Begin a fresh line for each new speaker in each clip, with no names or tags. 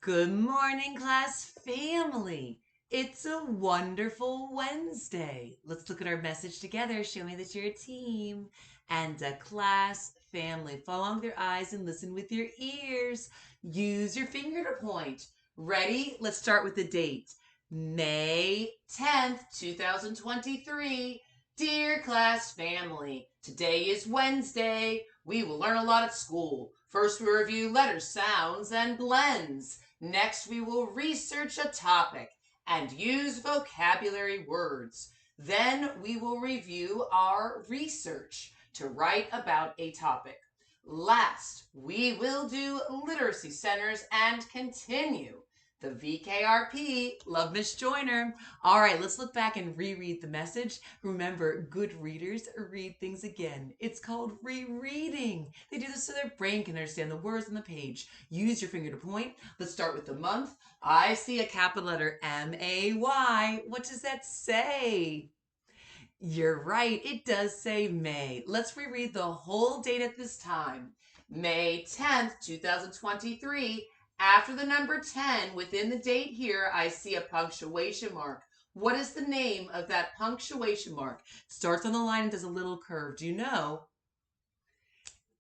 Good morning, class family. It's a wonderful Wednesday. Let's look at our message together. Show me that you're a team and a class family. Follow along with your eyes and listen with your ears. Use your finger to point. Ready? Let's start with the date. May 10th, 2023. Dear class family, today is Wednesday. We will learn a lot at school. First, we review letters, sounds, and blends. Next, we will research a topic and use vocabulary words. Then we will review our research to write about a topic. Last, we will do literacy centers and continue the VKRP. Love Miss Joyner. All right, let's look back and reread the message. Remember, good readers read things again. It's called rereading. They do this so their brain can understand the words on the page. Use your finger to point. Let's start with the month. I see a capital letter M-A-Y. What does that say? You're right, it does say May. Let's reread the whole date at this time. May 10th, 2023. After the number 10, within the date here, I see a punctuation mark. What is the name of that punctuation mark? Starts on the line and does a little curve. Do you know?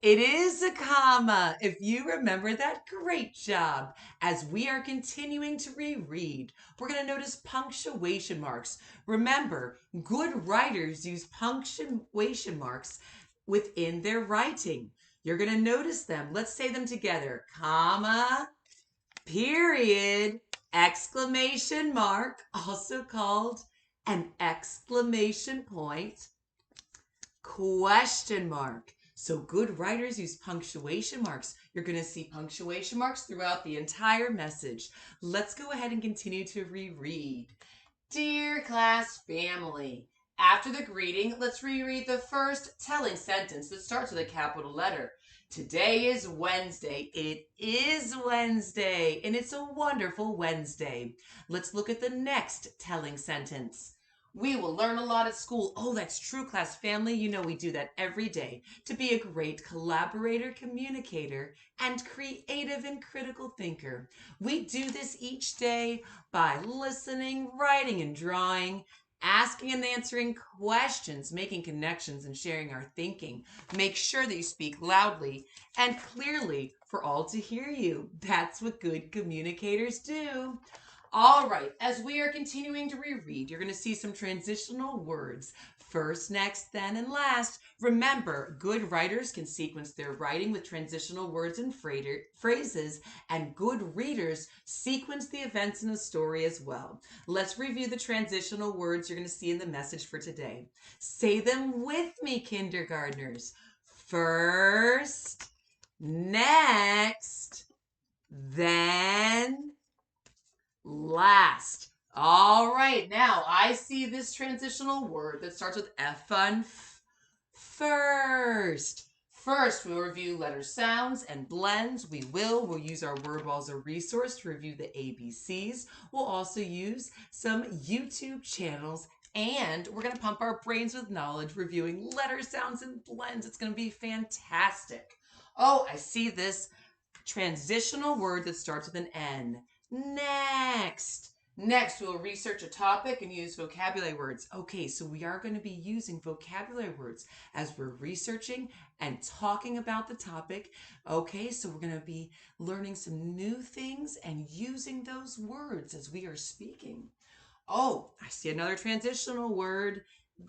It is a comma. If you remember that, great job. As we are continuing to reread, we're going to notice punctuation marks. Remember, good writers use punctuation marks within their writing. You're going to notice them. Let's say them together. Comma, period, exclamation mark, also called an exclamation point, question mark. So good writers use punctuation marks. You're going to see punctuation marks throughout the entire message. Let's go ahead and continue to reread. Dear class family, after the greeting, let's reread the first telling sentence that starts with a capital letter. Today is Wednesday. It is Wednesday, and it's a wonderful Wednesday. Let's look at the next telling sentence. We will learn a lot at school. Oh, that's true, class family. You know we do that every day to be a great collaborator, communicator, and creative and critical thinker. We do this each day by listening, writing, and drawing, asking and answering questions, making connections, and sharing our thinking. Make sure that you speak loudly and clearly for all to hear you. That's what good communicators do. All right, as we are continuing to reread, you're going to see some transitional words. First, next, then, and last. Remember, good writers can sequence their writing with transitional words and phrases, and good readers sequence the events in a story as well. Let's review the transitional words you're going to see in the message for today. Say them with me, kindergartners. First, next, then, last. All right, now I see this transitional word that starts with F on first. First, we'll review letter sounds and blends. We'll use our word wall as a resource to review the ABCs. We'll also use some YouTube channels, and we're going to pump our brains with knowledge reviewing letter sounds and blends. It's going to be fantastic. Oh, I see this transitional word that starts with an N. Next. Next, we'll research a topic and use vocabulary words. Okay, so we are going to be using vocabulary words as we're researching and talking about the topic. Okay, so we're going to be learning some new things and using those words as we are speaking. Oh, I see another transitional word.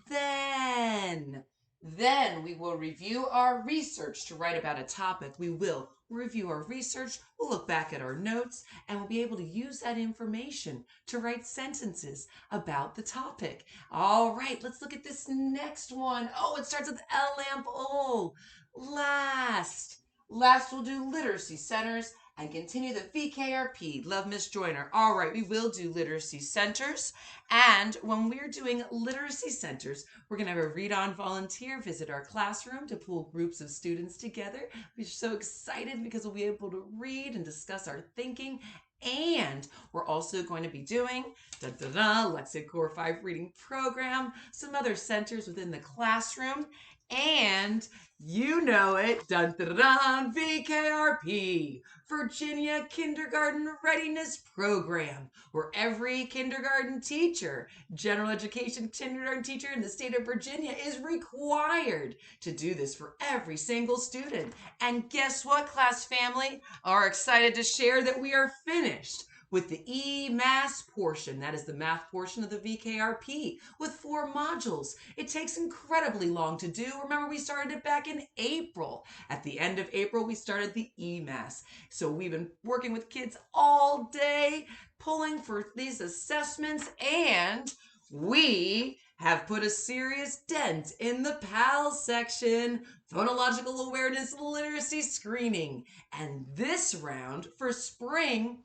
Then. Then we will review our research to write about a topic. We will review our research, we'll look back at our notes, and we'll be able to use that information to write sentences about the topic. All right, let's look at this next one. Oh, it starts with L-lamp. Oh, last. Last, we'll do literacy centers and continue the VKRP. Love Miss Joyner. All right, we will do literacy centers. And when we're doing literacy centers, we're going to have a read-on volunteer visit our classroom to pull groups of students together. We're so excited because we'll be able to read and discuss our thinking. And we're also going to be doing Lexicon Core 5 reading program, some other centers within the classroom. And you know it, dun dun dun, VKRP, Virginia Kindergarten Readiness Program, where every kindergarten teacher, general education kindergarten teacher in the state of Virginia is required to do this for every single student. And guess what, class family? Are excited to share that we are finished with the EMAS portion. That is the math portion of the VKRP with 4 modules. It takes incredibly long to do. Remember, we started it back in April. At the end of April, we started the EMAS. So we've been working with kids all day, pulling for these assessments, and we have put a serious dent in the PAL section, phonological awareness literacy screening. And this round for spring,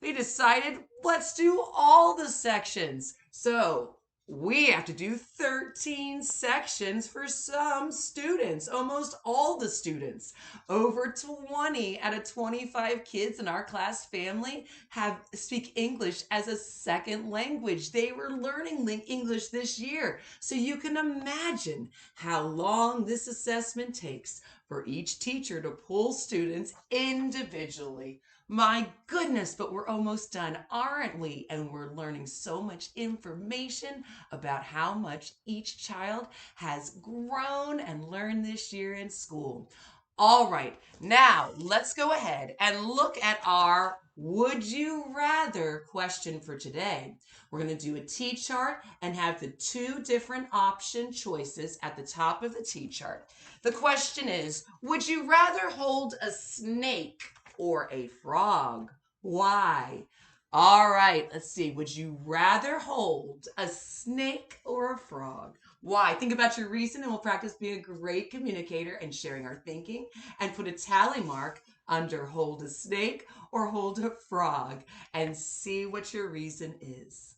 we decided let's do all the sections. So we have to do 13 sections for some students, almost all the students. Over 20 out of 25 kids in our class family speak English as a second language. They were learning English this year. So you can imagine how long this assessment takes for each teacher to pull students individually. My goodness, but we're almost done, aren't we? And we're learning so much information about how much each child has grown and learned this year in school. All right, now let's go ahead and look at our would you rather question for today. We're going to do a T-chart and have the 2 different option choices at the top of the T-chart. The question is, would you rather hold a snake or a frog? Why? All right, let's see. Would you rather hold a snake or a frog? Why? Think about your reason and we'll practice being a great communicator and sharing our thinking, and put a tally mark under hold a snake or hold a frog and see what your reason is.